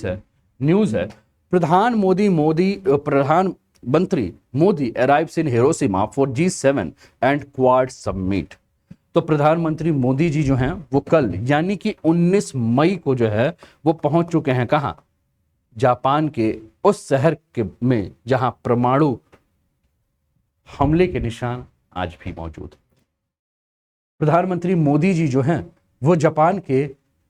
है, न्यूज है, प्रधानमंत्री Modi arrives in Hiroshima for G7 and quad summit. तो प्रधानमंत्री मोदी जी जो हैं वो कल यानी कि 19 मई को जो है वो पहुंच चुके हैं कहां? जापान के उस शहर के में जहां परमाणु हमले के निशान आज भी मौजूद। प्रधानमंत्री मोदी जी जो हैं वो जापान के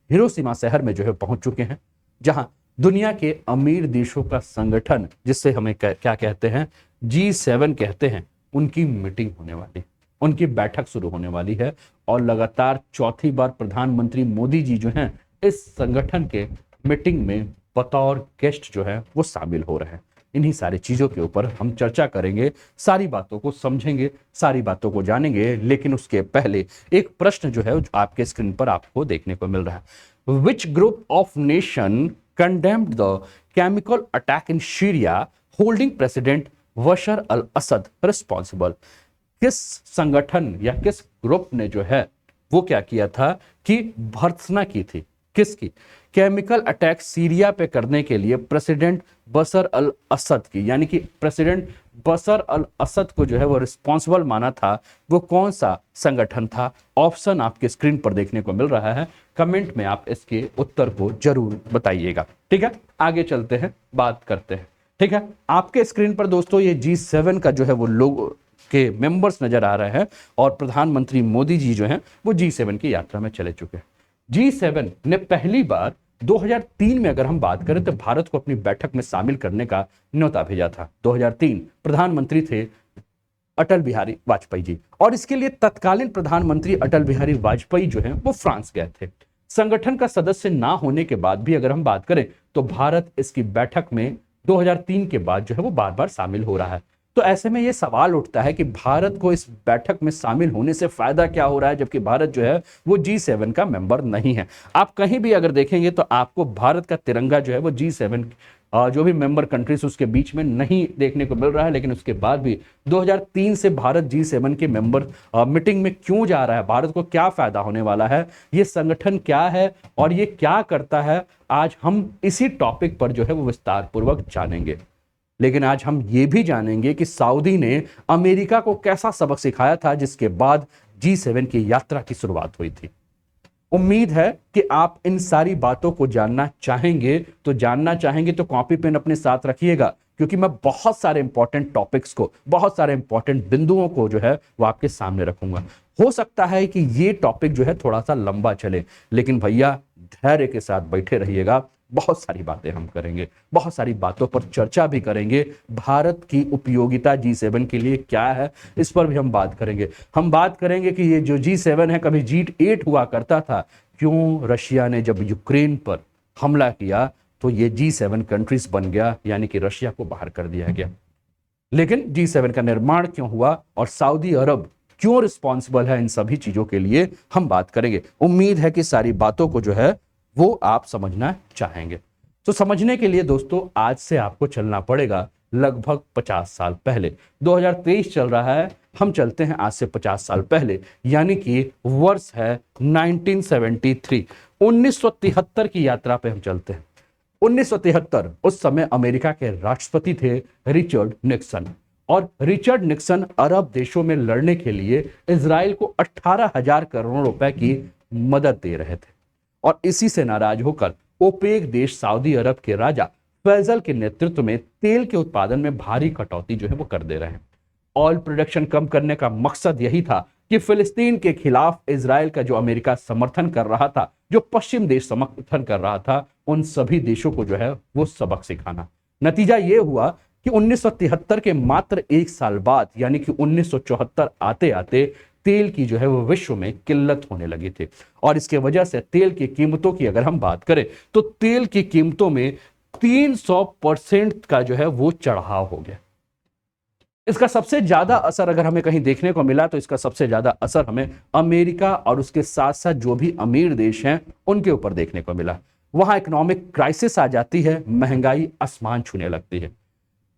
हिरोशिमा शहर में जो है पहुंच चुके हैं, जहां दुनिया के अमीर देशों का संगठन, जिससे हमें क्या कहते हैं, G7 कहते हैं, उनकी मीटिंग होने वाली, उनकी बैठक शुरू होने वाली है। और लगातार चौथी बार प्रधानमंत्री मोदी जी जो हैं इस संगठन के मीटिंग में बतौर गेस्ट जो है वो शामिल हो रहे हैं। इन्हीं सारी चीजों के ऊपर हम चर्चा करेंगे, सारी बातों को समझेंगे, सारी बातों को जानेंगे। लेकिन उसके पहले एक प्रश्न जो है आपके स्क्रीन पर आपको देखने को मिल रहा है। Which group of nation condemned the chemical attack in Syria, holding President Bashar al Assad responsible? किस संगठन या किस ग्रुप ने जो है वो क्या किया था कि भर्त्सना की थी? किसकी? केमिकल अटैक सीरिया पे करने के लिए प्रेसिडेंट बशर अल असद की, यानी कि प्रेसिडेंट बशर अल असद को जो है वो रिस्पॉन्सिबल माना था। वो कौन सा संगठन था? ऑप्शन आपके स्क्रीन पर देखने को मिल रहा है, कमेंट में आप इसके उत्तर को जरूर बताइएगा। ठीक है, आगे चलते हैं, बात करते हैं। ठीक है, आपके स्क्रीन पर दोस्तों ये G7 का जो है वो लोगो के मेंबर्स नजर आ रहे हैं और प्रधानमंत्री मोदी जी जो हैं वो G7 की यात्रा में चले चुके हैं। G7 ने पहली बार 2003 में अगर हम बात करें तो भारत को अपनी बैठक में शामिल करने का न्योता भेजा था। 2003 प्रधानमंत्री थे अटल बिहारी वाजपेयी जी, और इसके लिए तत्कालीन प्रधानमंत्री अटल बिहारी वाजपेयी जो हैं वो फ्रांस गए थे। संगठन का सदस्य ना होने के बाद भी अगर हम बात करें तो भारत इसकी बैठक में 2003 के बाद जो है वो बार बार शामिल हो रहा है। तो ऐसे में ये सवाल उठता है कि भारत को इस बैठक में शामिल होने से फायदा क्या हो रहा है, जबकि भारत जो है वो G7 का मेंबर नहीं है। आप कहीं भी अगर देखेंगे तो आपको भारत का तिरंगा जो है वो G7 जो भी मेंबर कंट्रीज उसके बीच में नहीं देखने को मिल रहा है। लेकिन उसके बाद भी 2003 से भारत G7 के मेंबर मीटिंग में क्यों जा रहा है, भारत को क्या फायदा होने वाला है, ये संगठन क्या है और ये क्या करता है, आज हम इसी टॉपिक पर जो है वो विस्तार पूर्वक जानेंगे। लेकिन आज हम ये भी जानेंगे कि सऊदी ने अमेरिका को कैसा सबक सिखाया था जिसके बाद G7 की यात्रा की शुरुआत हुई थी। उम्मीद है कि आप इन सारी बातों को जानना चाहेंगे तो कॉपी पेन अपने साथ रखिएगा, क्योंकि मैं बहुत सारे इंपॉर्टेंट टॉपिक्स को, बहुत सारे इंपॉर्टेंट बिंदुओं को जो है वो आपके सामने रखूंगा। हो सकता है कि ये टॉपिक जो है थोड़ा सा लंबा चले, लेकिन भैया धैर्य के साथ बैठे रहिएगा। बहुत सारी बातें हम करेंगे, बहुत सारी बातों पर चर्चा भी करेंगे। भारत की उपयोगिता G7 के लिए क्या है, इस पर भी हम बात करेंगे। हम बात करेंगे कि ये जो G7 है कभी G8 हुआ करता था, क्यों रशिया ने जब यूक्रेन पर हमला किया तो ये G7 कंट्रीज बन गया, यानी कि रशिया को बाहर कर दिया गया। लेकिन G7 का निर्माण क्यों हुआ और सऊदी अरब क्यों रिस्पॉन्सिबल है, इन सभी चीजों के लिए हम बात करेंगे। उम्मीद है कि सारी बातों को जो है वो आप समझना चाहेंगे। तो समझने के लिए दोस्तों आज से आपको चलना पड़ेगा लगभग 50 साल पहले। 2023 चल रहा है, हम चलते हैं आज से 50 साल पहले, यानी कि वर्ष है 1973। 1973 की यात्रा पे हम चलते हैं। 1973 उस समय अमेरिका के राष्ट्रपति थे रिचर्ड निक्सन, और रिचर्ड निक्सन अरब देशों में लड़ने के लिए इजराइल को 18,000 करोड़ रुपए की मदद दे रहे थे। और इसी से नाराज होकर ओपेक देश सऊदी अरब के राजा फैजल के नेतृत्व में तेल के उत्पादन में भारी कटौती जो है वो कर दे रहे हैं। ऑयल प्रोडक्शन कम करने का मकसद यही था कि फिलिस्तीन के खिलाफ इजराइल का जो अमेरिका समर्थन कर रहा था, जो पश्चिम देश समर्थन कर रहा था, उन सभी देशों को जो है वो सबक सिखाना। नतीजा ये हुआ कि 1973 के मात्र एक साल बाद, यानी कि 1974 आते आते तेल की जो है वो विश्व में किल्लत होने लगी थी। और इसके वजह से तेल की कीमतों की अगर हम बात करें तो तेल की कीमतों में 300% का जो है वो चढ़ाव हो गया। इसका सबसे ज्यादा असर अगर हमें कहीं देखने को मिला तो इसका सबसे ज्यादा असर हमें अमेरिका और उसके साथ साथ जो भी अमीर देश हैं उनके ऊपर देखने को मिला। वहां इकोनॉमिक क्राइसिस आ जाती है, महंगाई आसमान छूने लगती है।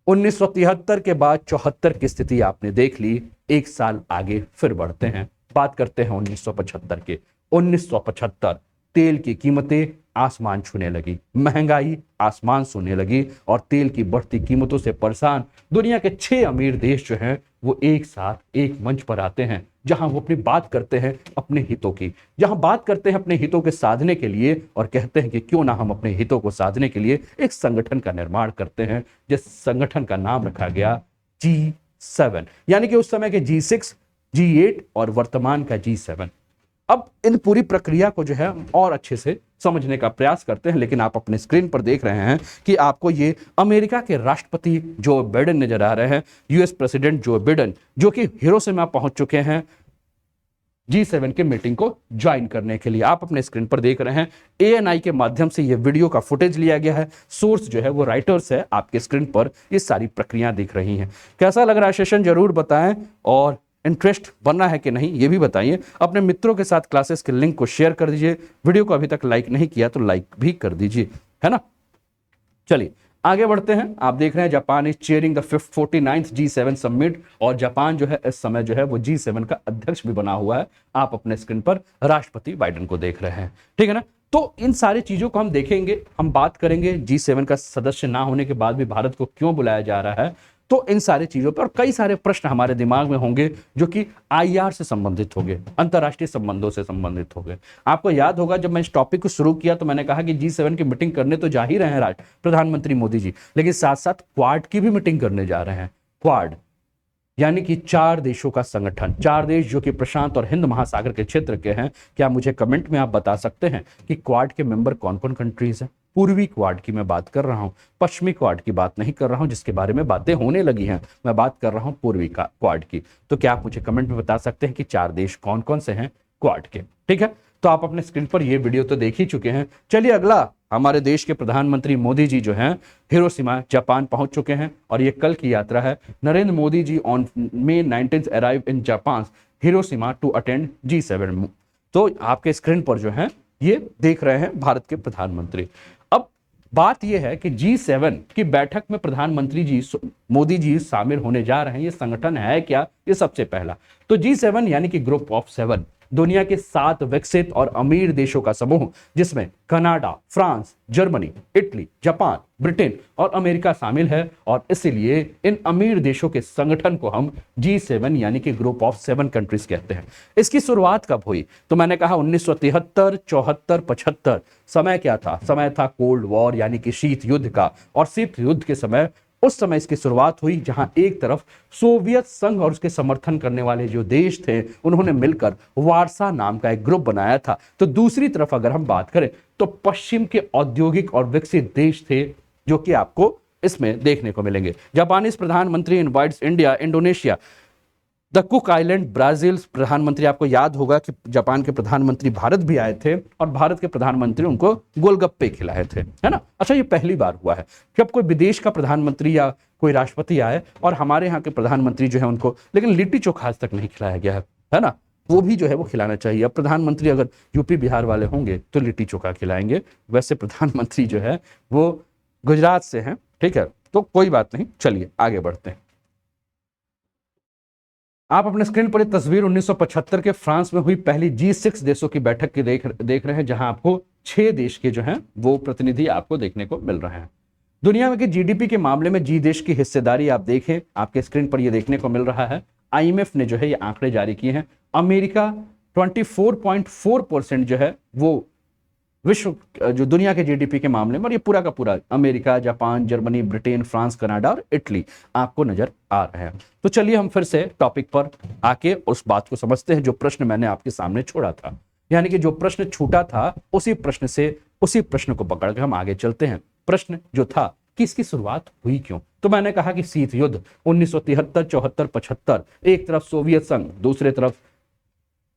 1973 के बाद 74 की स्थिति आपने देख ली। एक साल आगे फिर बढ़ते हैं, बात करते हैं 1975 के। 1975 तेल की कीमतें आसमान छूने लगी, महंगाई आसमान छूने लगी और तेल की बढ़ती कीमतों से परेशान दुनिया के 6 अमीर देश जो हैं वो एक साथ एक मंच पर आते हैं, जहां वो अपनी बात करते हैं अपने हितों की, जहां बात करते हैं अपने हितों के साधने के लिए और कहते हैं कि क्यों ना हम अपने हितों को साधने के लिए एक संगठन का निर्माण करते हैं, जिस संगठन का नाम रखा गया G7, यानी कि उस समय के G6, G8 और वर्तमान का G7। अब इन पूरी प्रक्रिया को जो है और अच्छे से समझने का प्रयास करते हैं, लेकिन आप अपने स्क्रीन पर देख रहे हैं कि आपको ये अमेरिका के राष्ट्रपति जो बाइडेन नजर आ रहे हैं, यूएस प्रेसिडेंट जो बाइडेन, जो कि हिरोशिमा पहुंच चुके हैं G7 की मीटिंग को ज्वाइन करने के लिए। आप अपने स्क्रीन पर देख रहे हैं ANI के माध्यम से ये वीडियो का फुटेज लिया गया है, सोर्स जो है वो राइटर्स है, आपके स्क्रीन पर ये सारी प्रक्रिया दिख रही हैं। कैसा लग रहा है सेशन जरूर बताएं, और इंटरेस्ट बनना है कि नहीं ये भी बताइए। अपने मित्रों के साथ क्लासेस के लिंक को शेयर कर दीजिए, वीडियो को अभी तक लाइक नहीं किया तो लाइक भी कर दीजिए, है ना। चलिए आगे बढ़ते हैं। आप देख रहे हैं Japan is chairing the 49th G7 समिट, और जापान जो है इस समय जो है वो G7 का अध्यक्ष भी बना हुआ है। आप अपने स्क्रीन पर राष्ट्रपति बाइडेन को देख रहे हैं, ठीक है ना। तो इन सारी चीजों को हम देखेंगे, हम बात करेंगे G7 का सदस्य ना होने के बाद भी भारत को क्यों बुलाया जा रहा है, तो इन सारी चीजों पर और कई सारे प्रश्न हमारे दिमाग में होंगे जो कि IR से संबंधित होंगे, अंतर्राष्ट्रीय संबंधों से संबंधित होंगे। आपको याद होगा जब मैं इस टॉपिक को शुरू किया तो मैंने कहा कि G7 की मीटिंग करने तो जा ही रहे हैं प्रधानमंत्री मोदी जी, लेकिन साथ साथ क्वाड की भी मीटिंग करने जा रहे हैं। क्वाड यानी कि 4 देशों का संगठन, 4 देश जो कि प्रशांत और हिंद महासागर के क्षेत्र के हैं। क्या मुझे कमेंट में आप बता सकते हैं कि क्वाड के मेंबर कौन कौन कंट्रीज हैं? पूर्वी क्वाड की मैं बात कर रहा हूं, पश्चिमी क्वाड की बात नहीं कर रहा हूं जिसके बारे में बातें होने लगी हैं, मैं बात कर रहा हूं पूर्वी क्वाड की। तो क्या आप मुझे कमेंट में बता सकते हैं कि 4 देश कौन कौन से हैं क्वाड के? ठीक है, तो आप अपने स्क्रीन पर ये वीडियो तो देख ही चुके हैं। चलिए अगला, हमारे देश के प्रधानमंत्री मोदी जी जो हैं हिरोशिमा जापान पहुंच चुके हैं और ये कल की यात्रा है। Narendra Modi ji on May 19 arrive in Japan Hiroshima to attend G7। तो आपके स्क्रीन पर जो है ये देख रहे हैं भारत के प्रधानमंत्री। अब बात यह है कि G7 की बैठक में प्रधानमंत्री जी मोदी जी शामिल होने जा रहे हैं। ये संगठन है क्या? ये सबसे पहला तो G7 यानी कि ग्रुप ऑफ 7, दुनिया के 7 विकसित और अमीर देशों का समूह, जिसमें Canada, France, Germany, Italy, Japan, Britain और अमेरिका शामिल है। और इसलिए इन अमीर देशों के संगठन को हम G7 यानी कि ग्रुप ऑफ 7 कंट्रीज कहते हैं। इसकी शुरुआत कब हुई? तो मैंने कहा 1973, 74, 75। समय क्या था? समय था कोल्ड वॉर यानी कि शीत युद्ध का, और शीत युद्ध के समय उस समय इसकी शुरुआत हुई जहां एक तरफ सोवियत संघ और उसके समर्थन करने वाले जो देश थे उन्होंने मिलकर वारसा नाम का एक ग्रुप बनाया था। तो दूसरी तरफ अगर हम बात करें तो पश्चिम के औद्योगिक और विकसित देश थे जो कि आपको इसमें देखने को मिलेंगे। जापानीज प्रधानमंत्री invites India, Indonesia, the cook island, Brazil प्रधानमंत्री। आपको याद होगा कि जापान के प्रधानमंत्री भारत भी आए थे और भारत के प्रधानमंत्री उनको गोलगप्पे खिलाए थे, है ना। अच्छा, ये पहली बार हुआ है जब कोई विदेश का प्रधानमंत्री या कोई राष्ट्रपति आए और हमारे यहाँ के प्रधानमंत्री जो है उनको, लेकिन लिट्टी चोखा आज तक नहीं खिलाया गया है ना। वो भी जो है वो खिलाना चाहिए। अब प्रधानमंत्री अगर यूपी बिहार वाले होंगे तो लिट्टी चोखा खिलाएंगे, वैसे प्रधानमंत्री जो है वो गुजरात से हैं, ठीक है, तो कोई बात नहीं। चलिए आगे बढ़ते हैं। आप अपने स्क्रीन पर एक तस्वीर 1975 के फ्रांस में हुई पहली G6 देशों की बैठक की देख रहे हैं, जहां आपको 6 देश के जो हैं वो प्रतिनिधि आपको देखने को मिल रहे हैं। दुनिया में के GDP के मामले में G देश की हिस्सेदारी आप देखें, आपके स्क्रीन पर ये देखने को मिल रहा है। IMF ने जो है ये आंकड़े जारी किए हैं। अमेरिका 24.4% जो है वो विश्व जो दुनिया के GDP के मामले में, और ये पूरा का पूरा America, Japan, Germany, Britain, France, Canada और इटली आपको नजर आ रहे हैं। तो चलिए हम फिर से टॉपिक पर आके उस बात को समझते हैं जो प्रश्न मैंने आपके सामने छोड़ा था, यानी कि जो प्रश्न छूटा था उसी प्रश्न को पकड़ के हम आगे चलते हैं। प्रश्न जो था कि इसकी शुरुआत हुई क्यों? तो मैंने कहा कि शीत युद्ध 1973, 74, 75, एक तरफ सोवियत संघ, दूसरे तरफ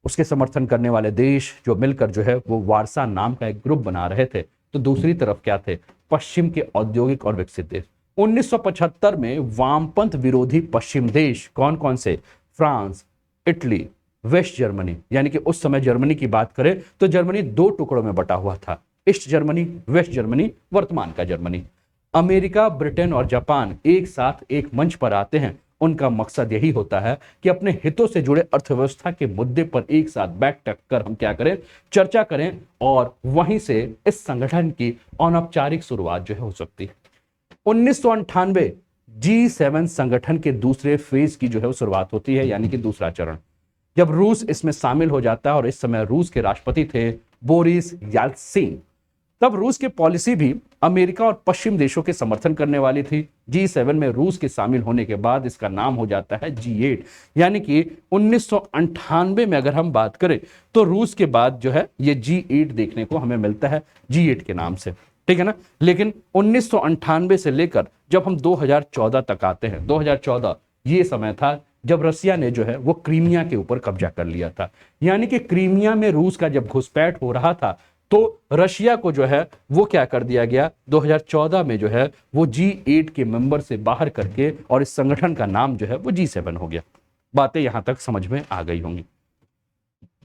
उसके समर्थन करने वाले देश जो मिलकर जो है वो वारसा नाम का एक ग्रुप बना रहे थे। तो दूसरी तरफ क्या थे? पश्चिम के औद्योगिक और विकसित देश। 1975 में वामपंथ विरोधी पश्चिम देश कौन कौन से? फ्रांस, इटली, वेस्ट जर्मनी, यानी कि उस समय जर्मनी की बात करें तो जर्मनी 2 टुकड़ों में बटा हुआ था, ईस्ट जर्मनी, वेस्ट जर्मनी, वर्तमान का जर्मनी। अमेरिका, ब्रिटेन और जापान एक साथ एक मंच पर आते हैं उनका मकसद यही होता है कि अपने हितों से जुड़े अर्थव्यवस्था के मुद्दे पर एक साथ बैठ कर हम क्या करें, चर्चा करें, और वहीं से इस संगठन की अनौपचारिक शुरुआत जो है हो सकती है। 1998 G7 संगठन के दूसरे फेज की जो है वो शुरुआत होती है, यानी कि दूसरा चरण, जब रूस इसमें शामिल हो जाता है। और इस समय रूस के राष्ट्रपति थे बोरिस येल्त्सिन। तब रूस की पॉलिसी भी अमेरिका और पश्चिम देशों के समर्थन करने वाली थी। G7 में रूस के शामिल होने के बाद इसका नाम हो जाता है G8, यानी कि 1998 में अगर हम बात करें तो रूस के बाद जो है ये G8 देखने को हमें मिलता है G8 के नाम से, ठीक है ना। लेकिन 1998 से लेकर जब हम 2014 तक आते हैं, 2014 ये समय था जब रसिया ने जो है वो क्रीमिया के ऊपर कब्जा कर लिया था। यानी कि क्रीमिया में रूस का जब घुसपैठ हो रहा था तो रशिया को जो है वो क्या कर दिया गया, 2014 में जो है वो G8 के मेंबर से बाहर करके, और इस संगठन का नाम जो है वो G7 हो गया। बातें यहां तक समझ में आ गई होंगी।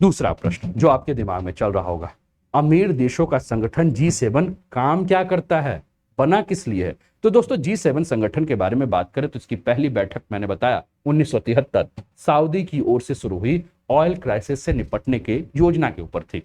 दूसरा प्रश्न जो आपके दिमाग में चल रहा होगा, अमीर देशों का संगठन G7 काम क्या करता है, बना किस लिए है? तो दोस्तों G7 संगठन के बारे में बात करें तो इसकी पहली बैठक मैंने बताया 1973 सऊदी की ओर से शुरू हुई ऑयल क्राइसिस से निपटने के योजना के ऊपर थी।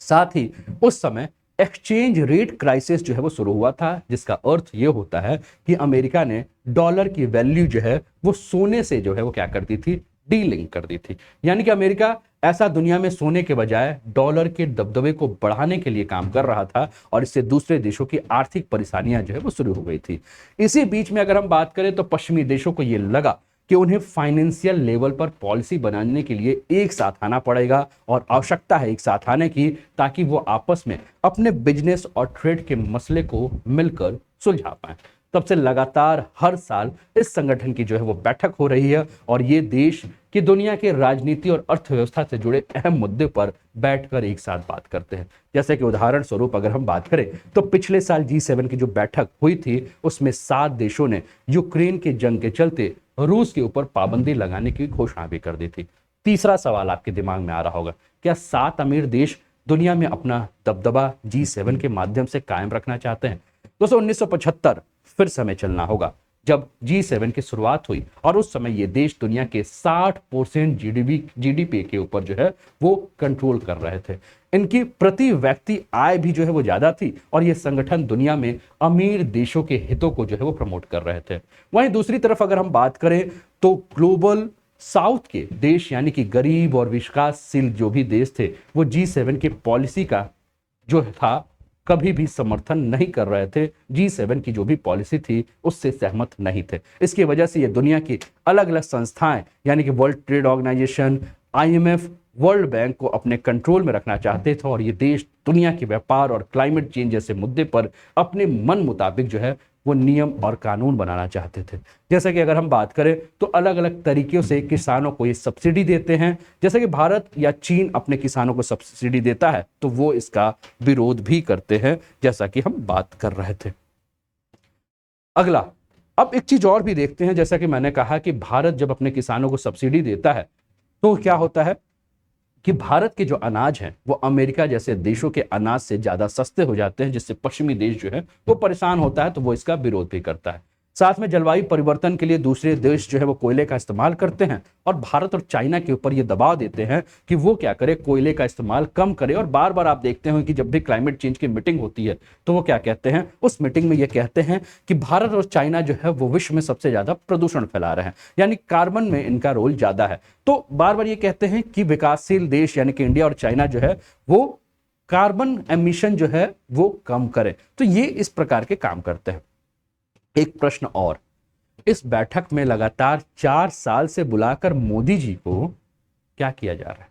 साथ ही उस समय एक्सचेंज रेट क्राइसिस जो है वो शुरू हुआ था, जिसका अर्थ ये होता है कि अमेरिका ने डॉलर की वैल्यू जो है वो सोने से जो है वो क्या कर दी थी, डीलिंक कर दी थी। यानी कि अमेरिका ऐसा दुनिया में सोने के बजाय डॉलर के दबदबे को बढ़ाने के लिए काम कर रहा था, और इससे दूसरे देशों की आर्थिक परेशानियां जो है वो शुरू हो गई थी। इसी बीच में अगर हम बात करें तो पश्चिमी देशों को यह लगा कि उन्हें फाइनेंशियल लेवल पर पॉलिसी बनाने के लिए एक साथ आना पड़ेगा, और आवश्यकता है एक साथ आने की, ताकि वो आपस में अपने बिजनेस और ट्रेड के मसले को मिलकर सुलझा पाएं। तब से लगातार हर साल इस संगठन की जो है वो बैठक हो रही है, और ये देश की दुनिया के राजनीति और अर्थव्यवस्था से जुड़े अहम मुद्दे पर बैठकर एक साथ बात करते हैं। जैसे कि उदाहरण स्वरूप अगर हम बात करें तो पिछले साल G7 की जो बैठक हुई थी उसमें 7 देशों ने यूक्रेन की जंग के चलते रूस के ऊपर पाबंदी लगाने की घोषणा भी कर दी थी। तीसरा सवाल आपके दिमाग में आ रहा होगा, क्या 7 अमीर देश दुनिया में अपना दबदबा G7 के माध्यम से कायम रखना चाहते हैं? दोस्तों 1975 फिर समय चलना होगा जब G7 की शुरुआत हुई, और उस समय ये देश दुनिया के 60% जीडीपी के ऊपर जो है वो कंट्रोल कर रहे थे। इनकी प्रति व्यक्ति आय भी जो है वो ज्यादा थी, और ये संगठन दुनिया में अमीर देशों के हितों को जो है वो प्रमोट कर रहे थे। वहीं दूसरी तरफ अगर हम बात करें तो ग्लोबल साउथ के देश, यानी कि गरीब और विकासशील जो भी देश थे, वो G7 की पॉलिसी का जो था कभी भी समर्थन नहीं कर रहे थे। G7 की जो भी पॉलिसी थी उससे सहमत नहीं थे। इसकी वजह से ये दुनिया की अलग अलग संस्थाएं, यानी कि World Trade Organization, IMF, World Bank को अपने कंट्रोल में रखना चाहते थे, और ये देश दुनिया के व्यापार और क्लाइमेट चेंज जैसे मुद्दे पर अपने मन मुताबिक जो है वो नियम और कानून बनाना चाहते थे। जैसे कि अगर हम बात करें तो अलग अलग तरीकों से किसानों को ये सब्सिडी देते हैं। जैसे कि भारत या चीन अपने किसानों को सब्सिडी देता है तो वो इसका विरोध भी करते हैं, जैसा कि हम बात कर रहे थे। अगला, अब एक चीज और भी देखते हैं। जैसा कि मैंने कहा कि भारत जब अपने किसानों को सब्सिडी देता है तो क्या होता है कि भारत के जो अनाज हैं वो अमेरिका जैसे देशों के अनाज से ज्यादा सस्ते हो जाते हैं, जिससे पश्चिमी देश जो है वो परेशान होता है, तो वो इसका विरोध भी करता है। साथ में जलवायु परिवर्तन के लिए दूसरे देश जो है वो कोयले का इस्तेमाल करते हैं, और भारत और चाइना के ऊपर ये दबाव देते हैं कि वो क्या करे, कोयले का इस्तेमाल कम करे। और बार बार आप देखते हो कि जब भी क्लाइमेट चेंज की मीटिंग होती है तो वो क्या कहते हैं, उस मीटिंग में ये कहते हैं कि भारत और चाइना जो है वो विश्व में सबसे ज्यादा प्रदूषण फैला रहे हैं, यानी कार्बन में इनका रोल ज्यादा है। तो बार बार ये कहते हैं कि विकासशील देश यानी कि इंडिया और चाइना जो है वो कार्बन एमिशन जो है वो कम करे। तो ये इस प्रकार के काम करते हैं। एक प्रश्न और, इस बैठक में लगातार 4 साल से बुलाकर मोदी जी को क्या किया जा रहा है?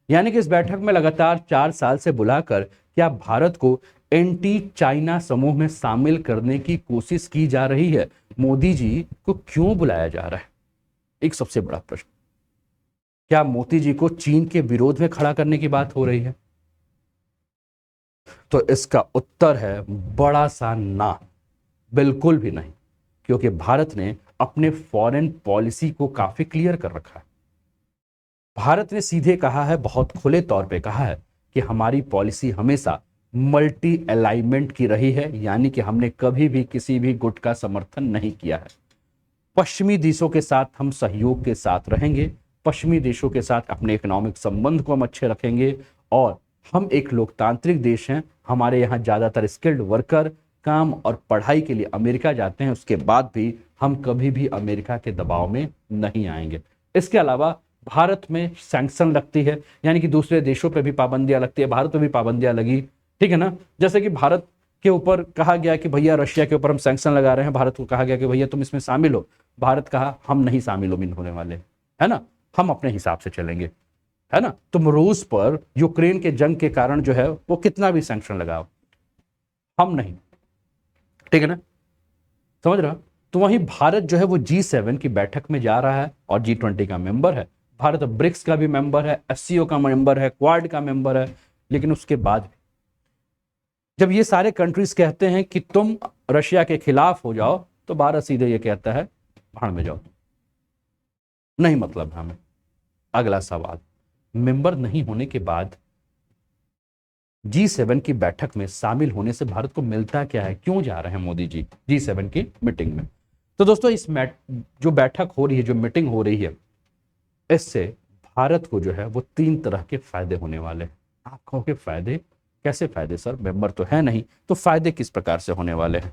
यानी कि इस बैठक में लगातार 4 साल से बुलाकर क्या भारत को एंटी चाइना समूह में शामिल करने की कोशिश की जा रही है? मोदी जी को क्यों बुलाया जा रहा है? एक सबसे बड़ा प्रश्न, क्या मोदी जी को चीन के विरोध में खड़ा करने की बात हो रही है? तो इसका उत्तर है बड़ा सा ना, बिल्कुल भी नहीं, क्योंकि भारत ने अपने फॉरेन पॉलिसी को काफी क्लियर कर रखा है। भारत ने सीधे कहा है, बहुत खुले तौर पे कहा है कि हमारी पॉलिसी हमेशा मल्टी अलाइनमेंट की रही है, यानी कि हमने कभी भी किसी भी गुट का समर्थन नहीं किया है। पश्चिमी देशों के साथ हम सहयोग के साथ रहेंगे, पश्चिमी देशों के साथ अपने इकोनॉमिक संबंध को हम अच्छे रखेंगे, और हम एक लोकतांत्रिक देश हैं, हमारे यहाँ ज़्यादातर स्किल्ड वर्कर काम और पढ़ाई के लिए अमेरिका जाते हैं, उसके बाद भी हम कभी भी अमेरिका के दबाव में नहीं आएंगे। इसके अलावा भारत में सैंक्शन लगती है, यानी कि दूसरे देशों पे भी पाबंदियां लगती है, भारत पे भी पाबंदियां लगी, ठीक है ना। जैसे कि भारत के ऊपर कहा गया कि भैया रशिया के ऊपर हम सैंक्शन लगा रहे हैं, भारत को कहा गया कि भैया तुम इसमें शामिल हो, भारत कहा हम नहीं शामिल होने वाले, है ना, हम अपने हिसाब से चलेंगे, है ना। तुम रूस पर यूक्रेन के जंग के कारण जो है वो कितना भी सैंक्शन लगाओ, हम नहीं, ठीक है ना, समझ रहा। तो वहीं भारत जो है वो G7 की बैठक में जा रहा है और G20 का मेंबर है, भारत ब्रिक्स का भी मेंबर है, SCO का मेंबर है, क्वाड का मेंबर है, लेकिन उसके बाद भी जब ये सारे कंट्रीज कहते हैं कि तुम रशिया के खिलाफ हो जाओ, तो भारत सीधे ये कहता है भाड़ में जाओ, नहीं मतलब हमें। अगला सवाल, मेंबर नहीं होने के बाद G7 की बैठक में शामिल होने से भारत को मिलता क्या है, क्यों जा रहे हैं मोदी जी G7 की मीटिंग में। तो दोस्तों इस जो बैठक हो रही है, जो मीटिंग हो रही है, इससे भारत को जो है वो 3 तरह के फायदे होने वाले हैं। आप कहोगे फायदे, कैसे फायदे सर, मेंबर तो है नहीं, तो फायदे किस प्रकार से होने वाले हैं।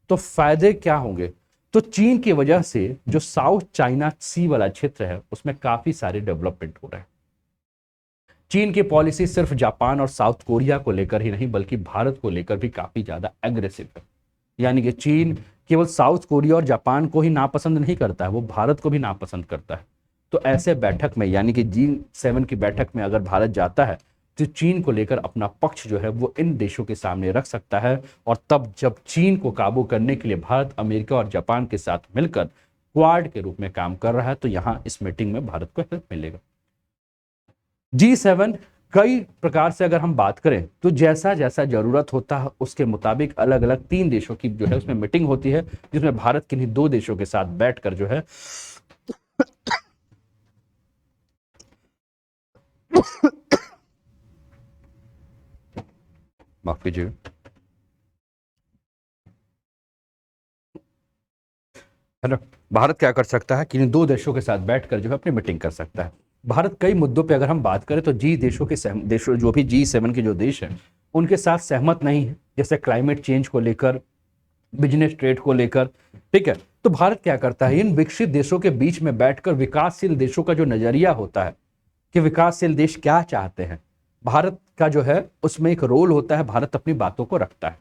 तो फायदे क्या होंगे, तो चीन की वजह से जो साउथ चाइना सी वाला क्षेत्र है उसमें काफी सारे डेवलपमेंट हो रहे हैं। चीन की पॉलिसी सिर्फ जापान और साउथ कोरिया को लेकर ही नहीं बल्कि भारत को लेकर भी काफी ज्यादा एग्रेसिव है। यानी कि चीन केवल साउथ कोरिया और जापान को ही नापसंद नहीं करता है, वो भारत को भी नापसंद करता है। तो ऐसे बैठक में, यानी कि G7 की बैठक में अगर भारत जाता है तो चीन को लेकर अपना पक्ष जो है वो इन देशों के सामने रख सकता है, और तब जब चीन को काबू करने के लिए भारत अमेरिका और जापान के साथ मिलकर क्वाड के रूप में काम कर रहा है, तो यहां इस मीटिंग में भारत को हेल्प मिलेगा। G7 कई प्रकार से अगर हम बात करें तो जैसा जैसा जरूरत होता है उसके मुताबिक अलग अलग 3 देशों की जो है उसमें मीटिंग होती है, जिसमें भारत किन्हीं 2 देशों के साथ बैठकर जो है माफ कीजिए, है ना, भारत क्या कर सकता है कि इन 2 देशों के साथ बैठकर जो है अपनी मीटिंग कर सकता है। भारत कई मुद्दों पे अगर हम बात करें तो देशों जो भी G7 के जो देश हैं उनके साथ सहमत नहीं है, जैसे क्लाइमेट चेंज को लेकर, बिजनेस ट्रेड को लेकर, ठीक है। तो भारत क्या करता है, इन विकसित देशों के बीच में बैठकर विकासशील देशों का जो नजरिया होता है कि विकासशील देश क्या चाहते हैं, भारत का जो है उसमें एक रोल होता है, भारत अपनी बातों को रखता है,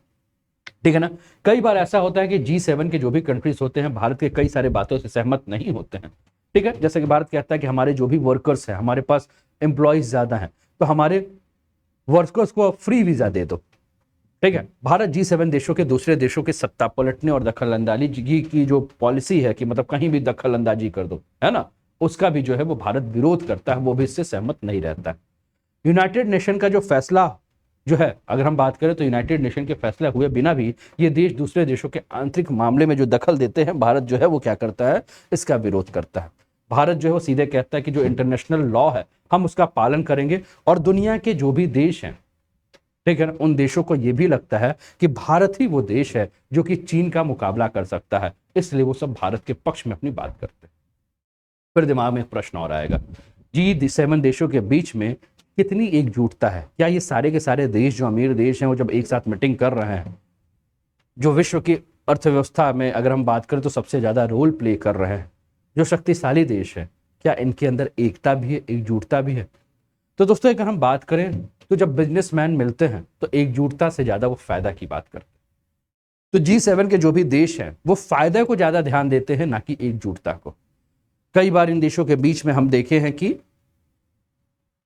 ठीक है ना। कई बार ऐसा होता है कि G7 के जो भी कंट्रीज होते हैं भारत के कई सारे बातों से सहमत नहीं होते हैं, ठीक है। जैसे कि भारत कहता है कि हमारे जो भी वर्कर्स हैं, हमारे पास एम्प्लॉयज ज्यादा हैं, तो हमारे वर्कर्स को फ्री वीजा दे दो, ठीक है। भारत G7 देशों के दूसरे देशों के सत्ता पलटने और दखल अंदाजी की जो पॉलिसी है कि मतलब कहीं भी दखल अंदाजी कर दो, है ना, उसका भी जो है वो भारत विरोध करता है, वो भी इससे सहमत नहीं रहता है। यूनाइटेड नेशन का जो फैसला जो है, अगर हम बात करें तो यूनाइटेड नेशन के फैसले हुए बिना भी ये देश दूसरे देशों के आंतरिक मामले में जो दखल देते हैं, भारत जो है वो क्या करता है, इसका विरोध करता है। भारत जो है वो सीधे कहता है कि जो इंटरनेशनल लॉ है हम उसका पालन करेंगे, और दुनिया के जो भी देश हैं, ठीक है ना, उन देशों को यह भी लगता है कि भारत ही वो देश है जो कि चीन का मुकाबला कर सकता है, इसलिए वो सब भारत के पक्ष में अपनी बात करते हैं। फिर दिमाग में एक प्रश्न और आएगा, G7 देशों के बीच में कितनी एकजुटता है, क्या ये सारे के सारे देश जो अमीर देश हैं वो जब एक साथ मीटिंग कर रहे हैं, जो विश्व की अर्थव्यवस्था में अगर हम बात करें तो सबसे ज्यादा रोल प्ले कर रहे हैं, जो शक्तिशाली देश है, क्या इनके अंदर एकता भी है, एकजुटता भी है। तो दोस्तों अगर हम बात करें तो जब बिजनेसमैन मिलते हैं तो एकजुटता से ज्यादा वो फायदा की बात करते हैं। तो G7 के जो भी देश हैं वो फायदे को ज्यादा ध्यान देते हैं, ना कि एकजुटता को। कई बार इन देशों के बीच में हम देखे हैं कि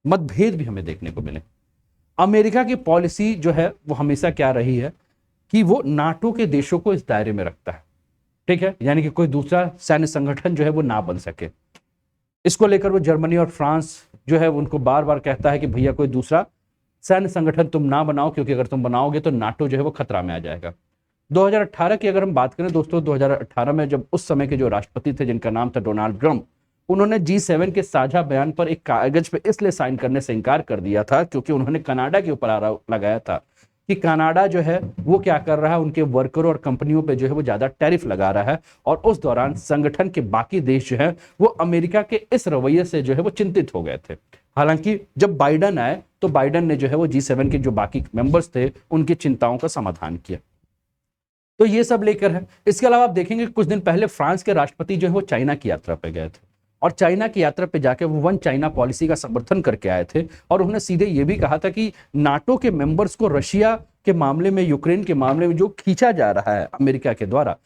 मतभेद भी हमें देखने को मिले। अमेरिका की पॉलिसी जो है वो हमेशा क्या रही है कि वो नाटो के देशों को इस दायरे में रखता है, ठीक है, यानी कि कोई दूसरा सैन्य संगठन जो है वो ना बन सके। इसको लेकर वो जर्मनी और फ्रांस जो है उनको बार बार कहता है कि भैया कोई दूसरा सैन्य संगठन तुम ना बनाओ, क्योंकि अगर तुम बनाओगे तो नाटो जो है वो खतरा में आ जाएगा। 2018 की अगर हम बात करें दोस्तों, 2018 में जब उस समय के जो राष्ट्रपति थे जिनका नाम था डोनाल्ड ट्रंप, उन्होंने G7 के साझा बयान पर एक कागज पे इसलिए साइन करने से इनकार कर दिया था क्योंकि उन्होंने कनाडा के ऊपर आरोप लगाया था कि कनाडा जो है वो क्या कर रहा है, उनके वर्करों और कंपनियों पे जो है वो ज्यादा टैरिफ लगा रहा है, और उस दौरान संगठन के बाकी देश जो है वो अमेरिका के इस रवैये से जो है वो चिंतित हो गए थे। हालांकि जब बाइडन आए तो बाइडन ने जो है वो G7 के जो बाकी मेंबर्स थे उनकी चिंताओं का समाधान किया। तो ये सब लेकर है। इसके अलावा आप देखेंगे कुछ दिन पहले फ्रांस के राष्ट्रपति जो है वो चाइना की यात्रा पे गए थे, और चाइना की यात्रा पे जाकर वो वन चाइना पॉलिसी का समर्थन करके आए थे, और उन्होंने सीधे ये भी कहा था कि नाटो के मेंबर्स को रशिया के मामले में, यूक्रेन के मामले में जो खींचा जा रहा है अमेरिका के द्वारा,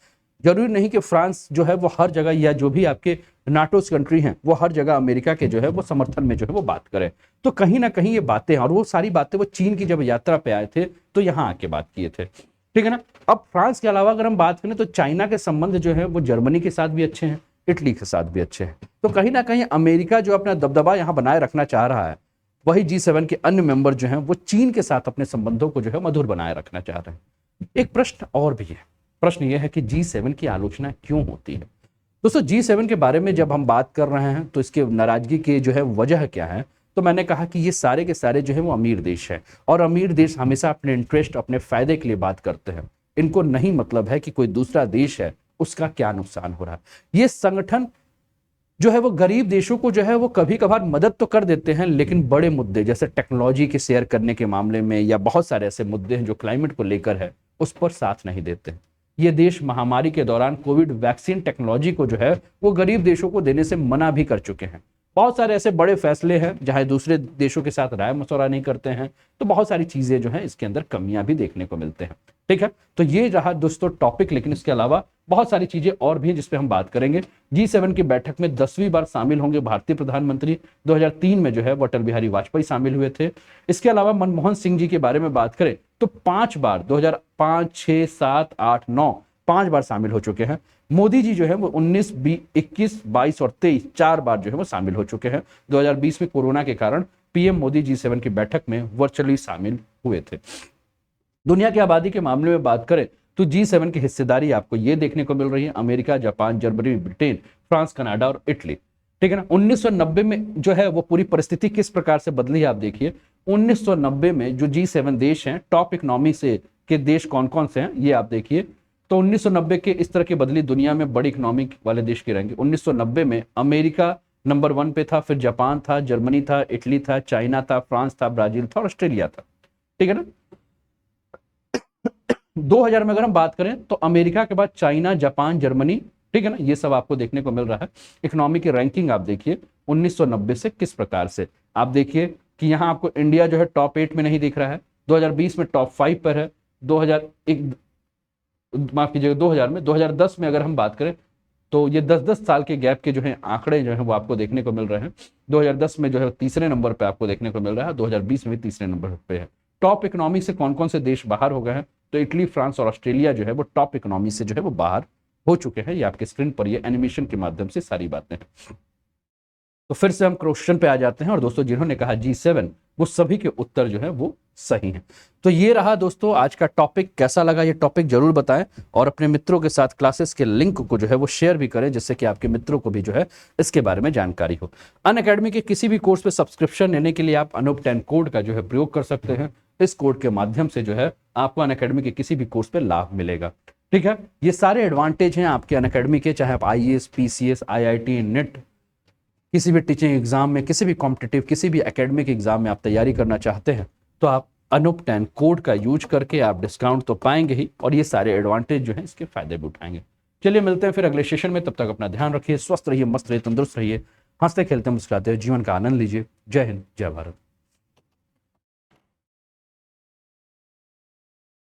जरूरी नहीं कि फ्रांस जो है वो हर जगह, या जो भी आपके नाटो कंट्री हैं वो हर जगह अमेरिका के जो है वो समर्थन में जो है वो बात करें। तो कहीं ना कहीं ये बातें, और वो सारी बातें वो चीन की जब यात्रा पे आए थे तो यहाँ आके बात किए थे, ठीक है ना। अब फ्रांस के अलावा अगर हम बात करें तो चाइना के संबंध जो है वो जर्मनी के साथ भी अच्छे हैं, इटली के साथ भी अच्छे हैं। तो कहीं ना कहीं अमेरिका जो अपना दबदबा यहाँ बनाए रखना चाह रहा है, वही G7 के अन्य मेंबर जो हैं वो चीन के साथ अपने संबंधों को जो है मधुर बनाए रखना चाह रहे हैं। एक प्रश्न और भी है, प्रश्न यह है कि G7 की आलोचना क्यों होती है। दोस्तों G7 के बारे में जब हम बात कर रहे हैं तो इसके नाराजगी की जो है वजह क्या है, तो मैंने कहा कि ये सारे के सारे जो है वो अमीर देश है, और अमीर देश हमेशा अपने इंटरेस्ट, अपने फायदे के लिए बात करते हैं। इनको नहीं मतलब है कि कोई दूसरा देश है उसका क्या नुकसान हो रहा है। ये संगठन जो है वो गरीब देशों को जो है वो कभी कभार मदद तो कर देते हैं, लेकिन बड़े मुद्दे जैसे टेक्नोलॉजी के शेयर करने के मामले में, या बहुत सारे ऐसे मुद्दे हैं जो क्लाइमेट को लेकर है, उस पर साथ नहीं देते हैं। ये देश महामारी के दौरान कोविड वैक्सीन टेक्नोलॉजी को जो है वो गरीब देशों को देने से मना भी कर चुके हैं। बहुत सारे ऐसे बड़े फैसले हैं जहां दूसरे देशों के साथ राय मशवरा नहीं करते हैं, तो बहुत सारी चीजें जो है इसके अंदर कमियां भी देखने को मिलते हैं, ठीक है। तो ये रहा दोस्तों टॉपिक, लेकिन इसके अलावा बहुत सारी चीजें और भी हैं जिस पे हम बात करेंगे। G7 की बैठक में 10वीं बार शामिल होंगे भारतीय प्रधानमंत्री। 2003 में जो है अटल बिहारी वाजपेयी शामिल हुए थे। इसके अलावा मनमोहन सिंह जी के बारे में बात करें तो 5 बार 2005, 6, 7, 8, 9 5 बार शामिल हो चुके हैं। मोदी जी जो है वो 19, 21, 22 और 23 4 बार जो है वो शामिल हो चुके हैं। 2020 में कोरोना के कारण पीएम मोदी G7 की बैठक में वर्चुअली शामिल हुए थे। दुनिया की आबादी के मामले में बात करें तो G7 की हिस्सेदारी आपको ये देखने को मिल रही है, America, Japan, Germany, Britain, France, Canada और इटली, ठीक है ना। 1990 में जो है वो पूरी परिस्थिति किस प्रकार से बदली है आप देखिए। 1990 में जो G7 देश हैं, टॉप इकोनॉमी से के देश कौन कौन से हैं ये आप देखिए। तो 1990 के इस तरह की बदली दुनिया में बड़ी इकोनॉमिक वाले देश की रहेंगे। 1990 में अमेरिका नंबर 1 पे था, फिर जापान था, जर्मनी था, इटली था, चाइना था, फ्रांस था, ब्राजील था और ऑस्ट्रेलिया था, ठीक है ना। 2000 में अगर हम बात करें तो अमेरिका के बाद चाइना, जापान, जर्मनी, ठीक है ना, ये सब आपको देखने को मिल रहा है। इकोनॉमी की रैंकिंग आप देखिए 1990 से किस प्रकार से, आप देखिए कि यहाँ आपको इंडिया जो है टॉप 8 में नहीं दिख रहा है, 2020 में टॉप 5 पर है, 2001 माफ कीजिएगा 2000 में, 2010 में अगर हम बात करें तो ये 10-10 साल के गैप के जो है आंकड़े जो है वो आपको देखने को मिल रहे हैं। 2010 में जो है तीसरे नंबर पे आपको देखने को मिल रहा है, 2020 में भी तीसरे नंबर पे है। टॉप इकोनॉमी से कौन कौन से देश बाहर हो गए हैं, तो इटली, फ्रांस और ऑस्ट्रेलिया जो है वो टॉप इकोनॉमी से जो है वो बाहर हो चुके हैं। ये आपके स्क्रीन पर ये एनिमेशन के माध्यम से सारी बातें हैं। तो फिर से हम क्वेश्चन पे आ जाते हैं, और दोस्तों जिन्होंने कहा G7 वो सभी के उत्तर जो है वो सही हैं। तो ये रहा दोस्तों आज का टॉपिक। कैसा लगा ये टॉपिक जरूर बताएं, और अपने मित्रों के साथ क्लासेस के लिंक को जो है वो शेयर भी करें, जिससे कि आपके मित्रों को भी जो है इसके बारे में जानकारी हो। अनअकैडमी के किसी भी कोर्स पे सब्सक्रिप्शन लेने के लिए आप अनूप 10 कोड का जो है प्रयोग कर सकते हैं। इस कोड के माध्यम से जो है आपको अनअकैडमी के किसी भी कोर्स पे लाभ मिलेगा, ठीक है। ये सारे एडवांटेज हैं आपके अनअकैडमी के, चाहे आप IAS, PCS, IIT, नेट, किसी भी टीचिंग एग्जाम में, किसी भी कॉम्पिटिटिव, किसी भी एकेडमिक एग्जाम में आप तैयारी करना चाहते हैं तो आप अनूप 10 कोड का यूज करके आप डिस्काउंट तो पाएंगे ही, और ये सारे एडवांटेज जो हैं इसके फायदे भी उठाएंगे। चलिए मिलते हैं फिर अगले सेशन में, तब तक अपना ध्यान रखिए, स्वस्थ रहिए, मस्त रहिए, तंदुरुस्त रहिए, हंसते खेलते मुस्कुराते जीवन का आनंद लीजिए। जय हिंद, जय भारत।